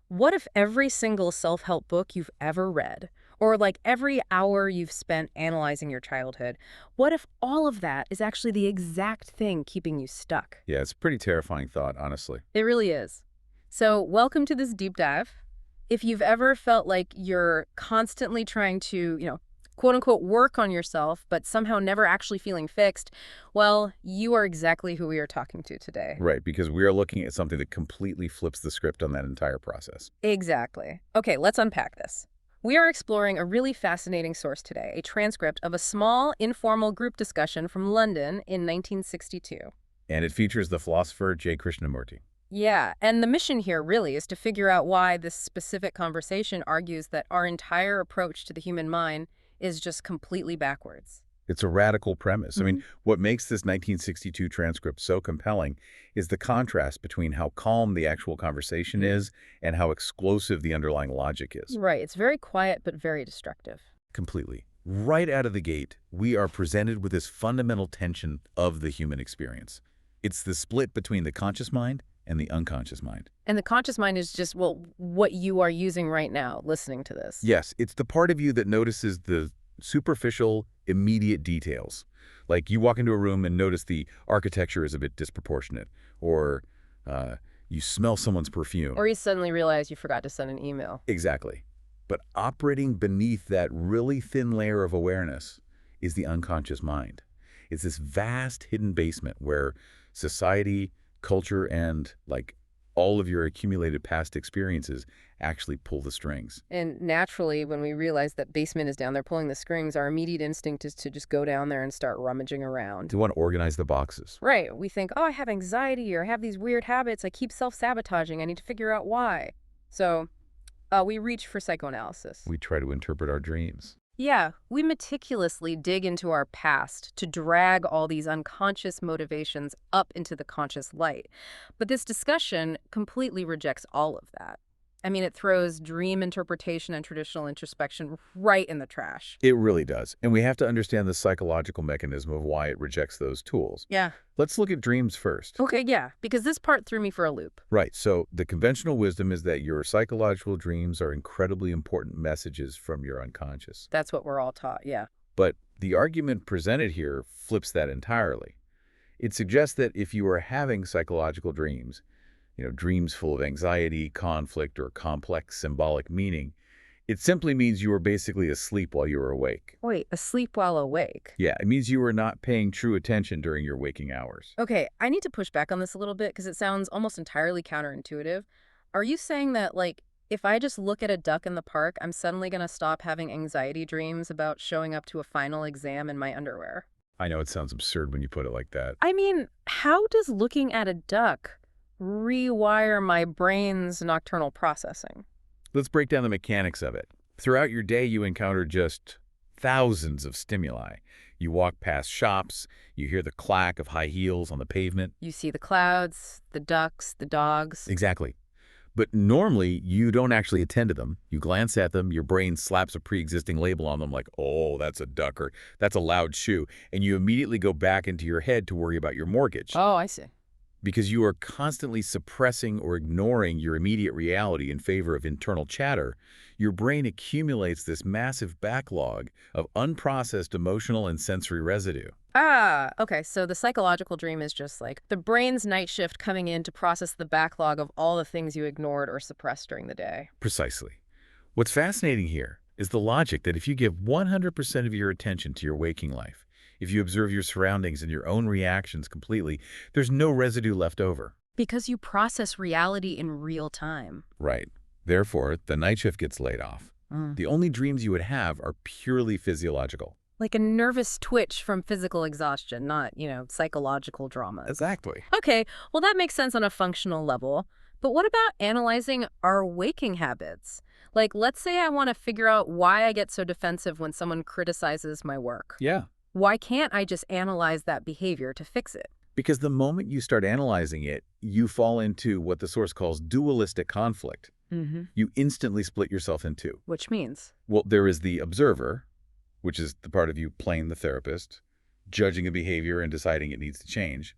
What if every single self-help book you've ever read, or like every hour you've spent analyzing your childhood, what if all of that is actually the exact thing keeping you stuck? Yeah, it's a pretty terrifying thought, honestly. It really is. So, welcome to this deep dive. If you've ever felt like you're constantly trying to, quote unquote, work on yourself, but somehow never actually feeling fixed, well, you are exactly who we are talking to today. Right, because we are looking at something that completely flips the script on that entire process. Exactly. Okay, let's unpack this. We are exploring a really fascinating source today, a transcript of a small, informal group discussion from London in 1962. And it features the philosopher J. Krishnamurti. Yeah, and the mission here really is to figure out why this specific conversation argues that our entire approach to the human mind is just completely backwards. It's a radical premise. I Mhm. mean, what makes this 1962 transcript so compelling is the contrast between how calm the actual conversation is and how explosive the underlying logic is. Right, it's very quiet but very destructive. Completely. Right out of the gate, we are presented with this fundamental tension of the human experience. It's the split between the conscious mind and the unconscious mind. And the conscious mind is just, well, what you are using right now, listening to this. Yes, it's the part of you that notices the superficial, immediate details. Like you walk into a room and notice the architecture is a bit disproportionate, or you smell someone's perfume. Or you suddenly realize you forgot to send an email. Exactly. But operating beneath that really thin layer of awareness is the unconscious mind. It's this vast hidden basement where society, culture, and like all of your accumulated past experiences actually pull the strings. And naturally, when we realize that basement is down there pulling the strings, our immediate instinct is to just go down there and start rummaging around. To want to organize the boxes. Right. We think, oh, I have anxiety or I have these weird habits. I keep self-sabotaging. I need to figure out why. So we reach for psychoanalysis. We try to interpret our dreams. Yeah, we meticulously dig into our past to drag all these unconscious motivations up into the conscious light. But this discussion completely rejects all of that. I mean, it throws dream interpretation and traditional introspection right in the trash. It really does. And we have to understand the psychological mechanism of why it rejects those tools. Yeah. Let's look at dreams first. Okay, yeah, because this part threw me for a loop. Right. So the conventional wisdom is that your psychological dreams are incredibly important messages from your unconscious. That's what we're all taught, yeah. But the argument presented here flips that entirely. It suggests that if you are having psychological dreams, dreams full of anxiety, conflict, or complex symbolic meaning, it simply means you are basically asleep while you are awake. Wait, asleep while awake? Yeah, it means you are not paying true attention during your waking hours. Okay, I need to push back on this a little bit because it sounds almost entirely counterintuitive. Are you saying that, like, if I just look at a duck in the park, I'm suddenly going to stop having anxiety dreams about showing up to a final exam in my underwear? I know it sounds absurd when you put it like that. I mean, how does looking at a duck rewire my brain's nocturnal processing? Let's break down the mechanics of it. Throughout your day, you encounter just thousands of stimuli. You walk past shops, you hear the clack of high heels on the pavement. You see the clouds, the ducks, the dogs. Exactly. But normally, you don't actually attend to them. You glance at them, your brain slaps a pre-existing label on them like, oh, that's a duck, or that's a loud shoe, and you immediately go back into your head to worry about your mortgage. Oh, I see. Because you are constantly suppressing or ignoring your immediate reality in favor of internal chatter, your brain accumulates this massive backlog of unprocessed emotional and sensory residue. Ah, okay, so the psychological dream is just like the brain's night shift coming in to process the backlog of all the things you ignored or suppressed during the day. Precisely. What's fascinating here is the logic that if you give 100% of your attention to your waking life, if you observe your surroundings and your own reactions completely, there's no residue left over. Because you process reality in real time. Right. Therefore, the night shift gets laid off. The only dreams you would have are purely physiological. Like a nervous twitch from physical exhaustion, not, psychological dramas. Exactly. Okay, well, that makes sense on a functional level. But what about analyzing our waking habits? Like, let's say I want to figure out why I get so defensive when someone criticizes my work. Yeah. Why can't I just analyze that behavior to fix it? Because the moment you start analyzing it, you fall into what the source calls dualistic conflict. You instantly split yourself in two. Which means? Well, there is the observer, which is the part of you playing the therapist, judging a behavior and deciding it needs to change.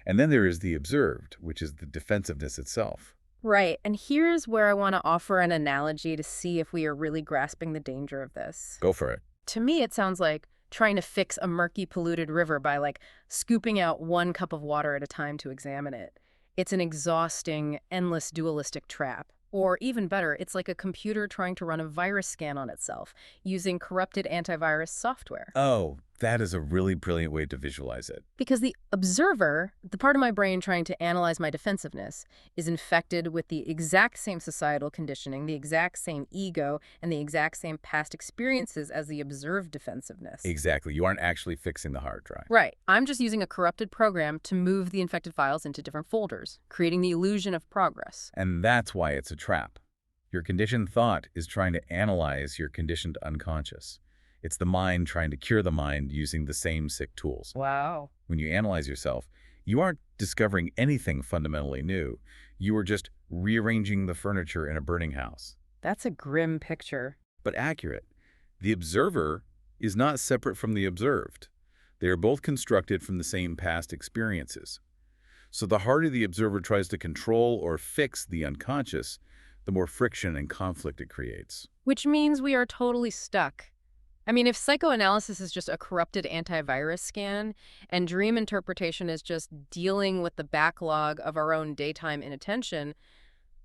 And then there is the observed, which is the defensiveness itself. Right, and here's where I want to offer an analogy to see if we are really grasping the danger of this. Go for it. To me, it sounds like trying to fix a murky, polluted river by, like, scooping out one cup of water at a time to examine it. It's an exhausting, endless dualistic trap. Or even better, it's like a computer trying to run a virus scan on itself, using corrupted antivirus software. Oh, that is a really brilliant way to visualize it. Because the observer, the part of my brain trying to analyze my defensiveness, is infected with the exact same societal conditioning, the exact same ego, and the exact same past experiences as the observed defensiveness. Exactly. You aren't actually fixing the hard drive. Right. I'm just using a corrupted program to move the infected files into different folders, creating the illusion of progress. And that's why it's a trap. Your conditioned thought is trying to analyze your conditioned unconscious. It's the mind trying to cure the mind using the same sick tools. Wow. When you analyze yourself, you aren't discovering anything fundamentally new. You are just rearranging the furniture in a burning house. That's a grim picture. But accurate. The observer is not separate from the observed. They are both constructed from the same past experiences. So the harder the observer tries to control or fix the unconscious, the more friction and conflict it creates. Which means we are totally stuck. I mean, if psychoanalysis is just a corrupted antivirus scan and dream interpretation is just dealing with the backlog of our own daytime inattention,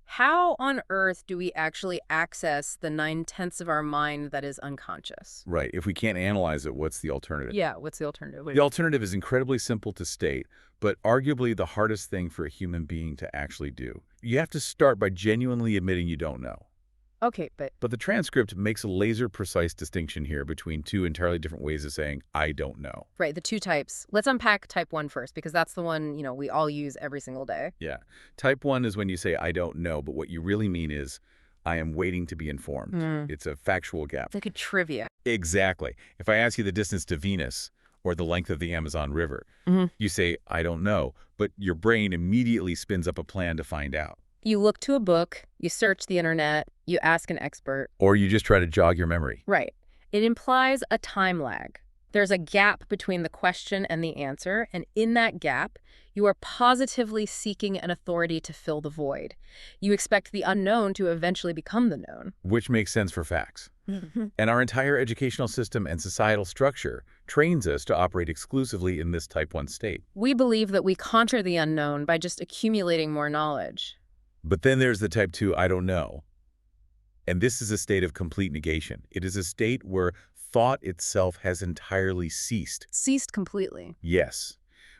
how on earth do we actually access the 9/10 of our mind that is unconscious? Right. If we can't analyze it, what's the alternative? Yeah, what's the alternative? The alternative is incredibly simple to state, but arguably the hardest thing for a human being to actually do. You have to start by genuinely admitting you don't know. Okay, but But the transcript makes a laser-precise distinction here between two entirely different ways of saying, I don't know. right, the two types. Let's unpack type 1 first, because that's the one, we all use every single day. Yeah. Type 1 is when you say, I don't know, but what you really mean is, I am waiting to be informed. It's a factual gap. It's like a trivia. Exactly. If I ask you the distance to Venus or the length of the Amazon River, you say, I don't know, but your brain immediately spins up a plan to find out. You look to a book, you search the internet, you ask an expert. Or you just try to jog your memory. Right. It implies a time lag. There's a gap between the question and the answer, and in that gap, you are positively seeking an authority to fill the void. You expect the unknown to eventually become the known. Which makes sense for facts. And our entire educational system and societal structure trains us to operate exclusively in this type 1 state. We believe that we conquer the unknown by just accumulating more knowledge. But then there's the type 2, I don't know. And this is a state of complete negation. It is a state where thought itself has entirely ceased. Ceased completely. Yes.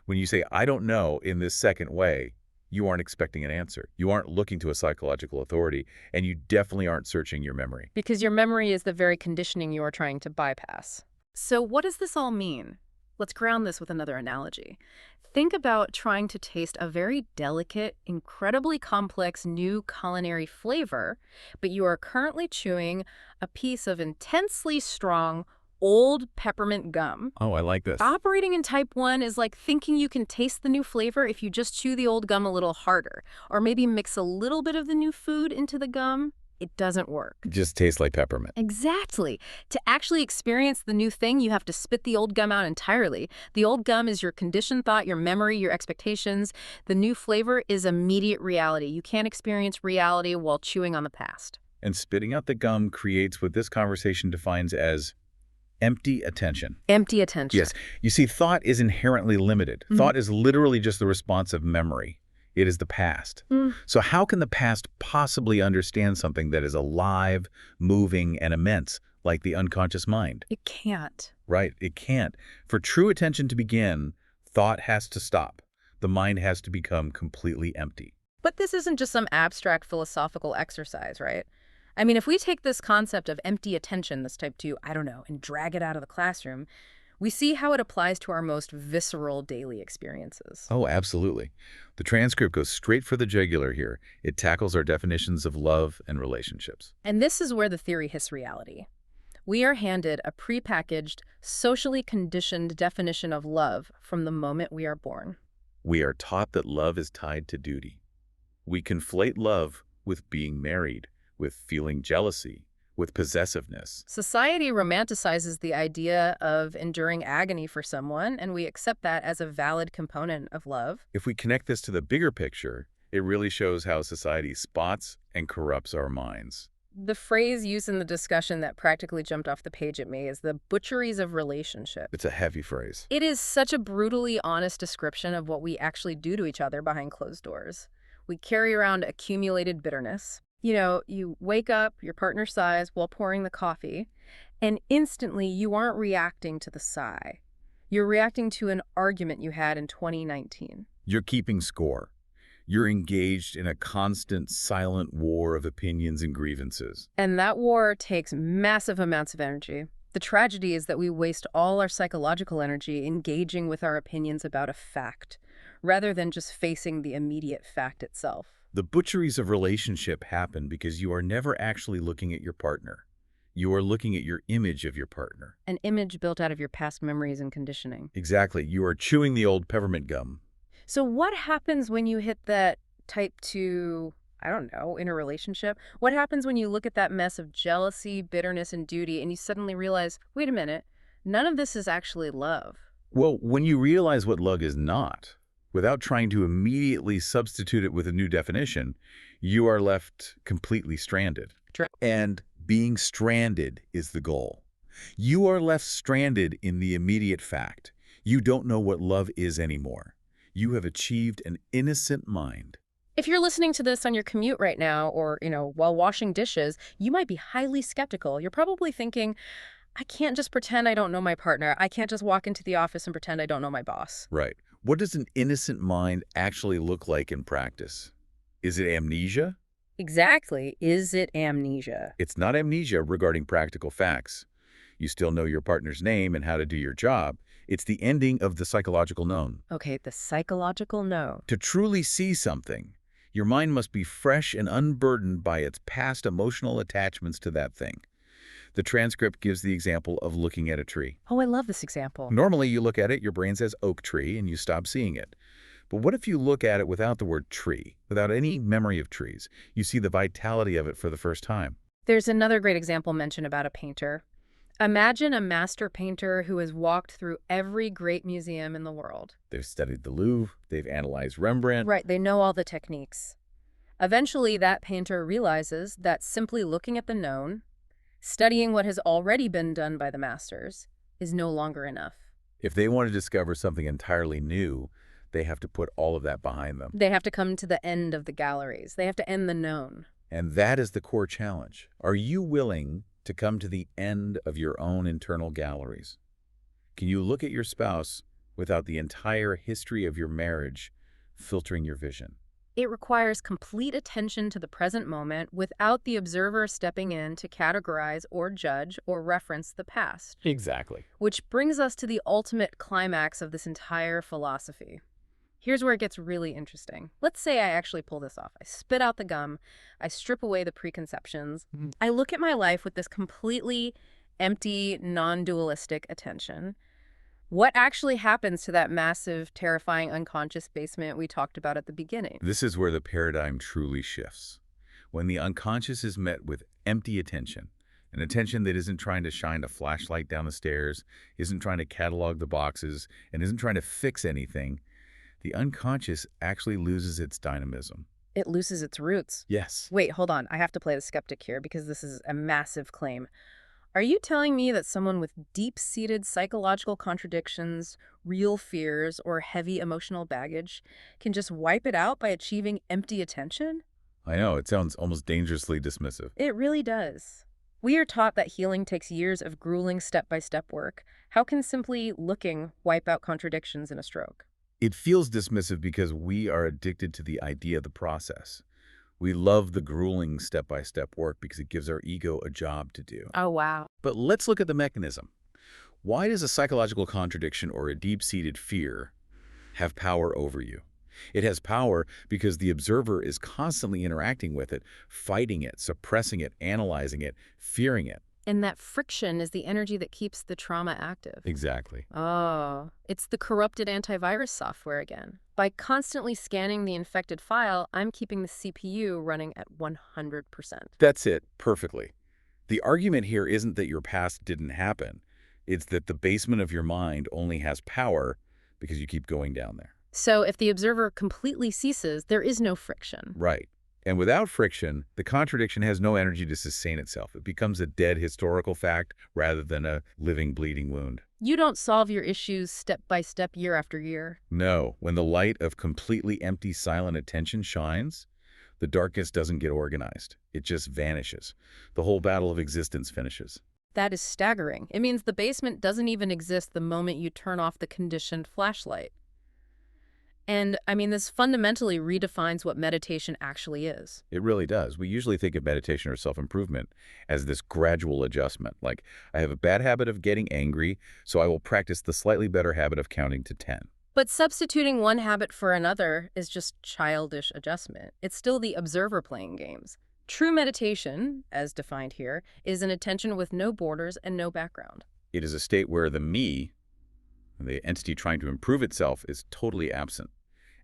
When you say, I don't know in this second way, you aren't expecting an answer. You aren't looking to a psychological authority, and you definitely aren't searching your memory. Because your memory is the very conditioning you are trying to bypass. So what does this all mean? Let's ground this with another analogy. Think about trying to taste a very delicate, incredibly complex new culinary flavor, but you are currently chewing a piece of intensely strong, old peppermint gum. Oh, I like this. Operating in type 1 is like thinking you can taste the new flavor if you just chew the old gum a little harder, or maybe mix a little bit of the new food into the gum. It doesn't work. It just tastes like peppermint. Exactly. To actually experience the new thing, you have to spit the old gum out entirely. The old gum is your conditioned thought, your memory, your expectations. The new flavor is immediate reality. You can't experience reality while chewing on the past. And spitting out the gum creates what this conversation defines as empty attention. Empty attention. Yes. You see, thought is inherently limited. Thought is literally just the response of memory. It is the past. So how can the past possibly understand something that is alive, moving, and immense, like the unconscious mind? It can't. Right, it can't. For true attention to begin, thought has to stop. The mind has to become completely empty. But this isn't just some abstract philosophical exercise, right? I mean, if we take this concept of empty attention, this type 2, I don't know, and drag it out of the classroom, we see how it applies to our most visceral daily experiences. Oh, absolutely. The transcript goes straight for the jugular here. It tackles our definitions of love and relationships. And this is where the theory hits reality. We are handed a prepackaged, socially conditioned definition of love from the moment we are born. We are taught that love is tied to duty. We conflate love with being married, with feeling jealousy, with possessiveness. Society romanticizes the idea of enduring agony for someone, and we accept that as a valid component of love. If we connect this to the bigger picture, It really shows how society spots and corrupts our minds. The phrase used in the discussion that practically jumped off the page at me is the butcheries of relationship. It's a heavy phrase. It is such a brutally honest description of what we actually do to each other behind closed doors. We carry around accumulated bitterness. You wake up, your partner sighs while pouring the coffee, and instantly you aren't reacting to the sigh. You're reacting to an argument you had in 2019. You're keeping score. You're engaged in a constant, silent war of opinions and grievances. And that war takes massive amounts of energy. The tragedy is that we waste all our psychological energy engaging with our opinions about a fact, rather than just facing the immediate fact itself. The butcheries of relationship happen because you are never actually looking at your partner. You are looking at your image of your partner. An image built out of your past memories and conditioning. Exactly. You are chewing the old peppermint gum. So what happens when you hit that type 2, I don't know, in a relationship? What happens when you look at that mess of jealousy, bitterness, and duty, and you suddenly realize, wait a minute, none of this is actually love? Well, when you realize what love is not, without trying to immediately substitute it with a new definition, you are left completely stranded. And being stranded is the goal. You are left stranded in the immediate fact. You don't know what love is anymore. You have achieved an innocent mind. If you're listening to this on your commute right now or, while washing dishes, you might be highly skeptical. You're probably thinking, I can't just pretend I don't know my partner. I can't just walk into the office and pretend I don't know my boss. Right. What does an innocent mind actually look like in practice? Is it amnesia? Exactly. Is it amnesia? It's not amnesia regarding practical facts. You still know your partner's name and how to do your job. It's the ending of the psychological known. Okay, the psychological known. To truly see something, your mind must be fresh and unburdened by its past emotional attachments to that thing. The transcript gives the example of looking at a tree. Oh, I love this example. Normally, you look at it, your brain says oak tree, and you stop seeing it. But what if you look at it without the word tree, without any memory of trees? You see the vitality of it for the first time. There's another great example mentioned about a painter. Imagine a master painter who has walked through every great museum in the world. They've studied the Louvre, they've analyzed Rembrandt. Right, they know all the techniques. Eventually, that painter realizes that simply looking at the known, studying what has already been done by the masters, is no longer enough. If they want to discover something entirely new, they have to put all of that behind them. They have to come to the end of the galleries. They have to end the known. And that is the core challenge. Are you willing to come to the end of your own internal galleries? Can you look at your spouse without the entire history of your marriage filtering your vision? It requires complete attention to the present moment without the observer stepping in to categorize or judge or reference the past. Exactly. Which brings us to the ultimate climax of this entire philosophy. Here's where it gets really interesting. Let's say I actually pull this off. I spit out the gum. I strip away the preconceptions. I look at my life with this completely empty, non-dualistic attention. What actually happens to that massive, terrifying unconscious basement we talked about at the beginning? This is where the paradigm truly shifts. When the unconscious is met with empty attention, an attention that isn't trying to shine a flashlight down the stairs, isn't trying to catalog the boxes, and isn't trying to fix anything, the unconscious actually loses its dynamism. It loses its roots. Yes. Wait, hold on. I have to play the skeptic here because this is a massive claim. Are you telling me that someone with deep-seated psychological contradictions, real fears, or heavy emotional baggage can just wipe it out by achieving empty attention? I know, it sounds almost dangerously dismissive. It really does. We are taught that healing takes years of grueling step-by-step work. How can simply looking wipe out contradictions in a stroke? It feels dismissive because we are addicted to the idea of the process. We love the grueling step-by-step work because it gives our ego a job to do. Oh, wow. But let's look at the mechanism. Why does a psychological contradiction or a deep-seated fear have power over you? It has power because the observer is constantly interacting with it, fighting it, suppressing it, analyzing it, fearing it. And that friction is the energy that keeps the trauma active. Exactly. Oh, it's the corrupted antivirus software again. By constantly scanning the infected file, I'm keeping the CPU running at 100%. That's it, perfectly. The argument here isn't that your past didn't happen. It's that the basement of your mind only has power because you keep going down there. So if the observer completely ceases, there is no friction. Right. And without friction, the contradiction has no energy to sustain itself. It becomes a dead historical fact rather than a living, bleeding wound. You don't solve your issues step by step, year after year. No, when the light of completely empty, silent attention shines, the darkness doesn't get organized. It just vanishes. The whole battle of existence finishes. That is staggering. It means the basement doesn't even exist the moment you turn off the conditioned flashlight. And, I mean, this fundamentally redefines what meditation actually is. It really does. We usually think of meditation or self-improvement as this gradual adjustment. Like, I have a bad habit of getting angry, so I will practice the slightly better habit of counting to 10. But substituting one habit for another is just childish adjustment. It's still the observer playing games. True meditation, as defined here, is an attention with no borders and no background. It is a state where the me, the entity trying to improve itself, is totally absent,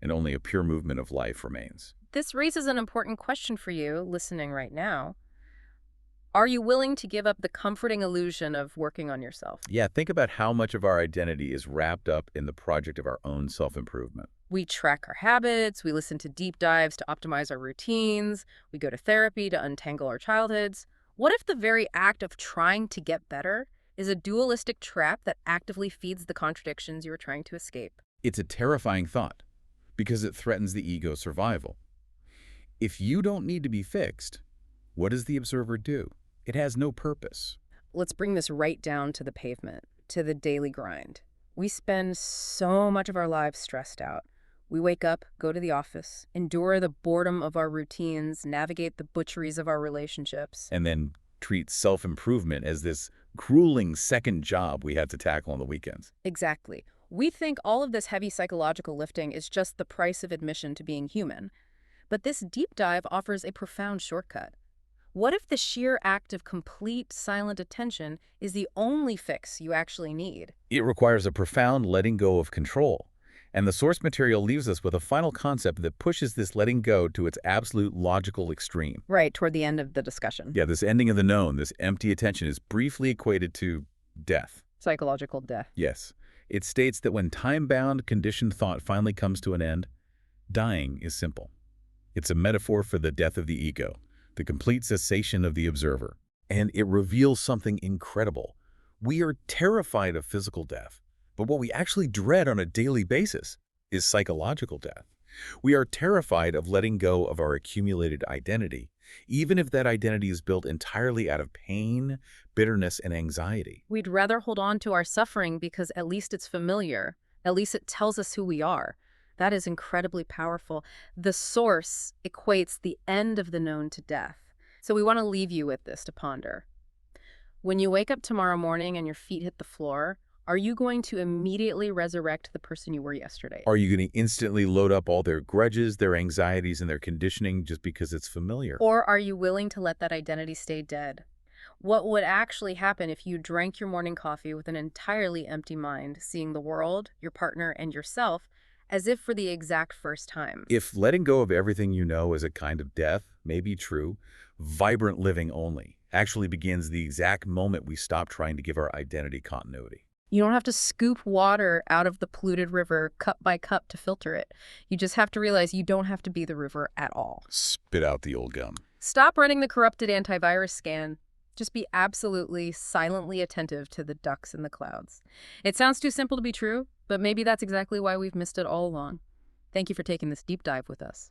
and only a pure movement of life remains. This raises an important question for you, listening right now. Are you willing to give up the comforting illusion of working on yourself? Yeah, think about how much of our identity is wrapped up in the project of our own self-improvement. We track our habits, we listen to deep dives to optimize our routines, we go to therapy to untangle our childhoods. What if the very act of trying to get better is a dualistic trap that actively feeds the contradictions you are trying to escape? It's a terrifying thought, because it threatens the ego's survival. If you don't need to be fixed, what does the observer do? It has no purpose. Let's bring this right down to the pavement, to the daily grind. We spend so much of our lives stressed out. We wake up, go to the office, endure the boredom of our routines, navigate the butcheries of our relationships. And then treat self-improvement as this grueling second job we had to tackle on the weekends. Exactly. We think all of this heavy psychological lifting is just the price of admission to being human. But this deep dive offers a profound shortcut. What if the sheer act of complete silent attention is the only fix you actually need? It requires a profound letting go of control. And the source material leaves us with a final concept that pushes this letting go to its absolute logical extreme. Right, toward the end of the discussion. Yeah, this ending of the known, this empty attention, is briefly equated to death. Psychological death. Yes. It states that when time-bound, conditioned thought finally comes to an end, dying is simple. It's a metaphor for the death of the ego, the complete cessation of the observer. And it reveals something incredible. We are terrified of physical death, but what we actually dread on a daily basis is psychological death. We are terrified of letting go of our accumulated identity, even if that identity is built entirely out of pain, bitterness, and anxiety. We'd rather hold on to our suffering because at least it's familiar. At least it tells us who we are. That is incredibly powerful. The source equates the end of the known to death. So we want to leave you with this to ponder. When you wake up tomorrow morning and your feet hit the floor, are you going to immediately resurrect the person you were yesterday? Are you going to instantly load up all their grudges, their anxieties, and their conditioning just because it's familiar? Or are you willing to let that identity stay dead? What would actually happen if you drank your morning coffee with an entirely empty mind, seeing the world, your partner, and yourself as if for the exact first time? If letting go of everything you know is a kind of death, may be true, vibrant living only actually begins the exact moment we stop trying to give our identity continuity. You don't have to scoop water out of the polluted river cup by cup to filter it. You just have to realize you don't have to be the river at all. Spit out the old gum. Stop running the corrupted antivirus scan. Just be absolutely silently attentive to the ducks in the clouds. It sounds too simple to be true, but maybe that's exactly why we've missed it all along. Thank you for taking this deep dive with us.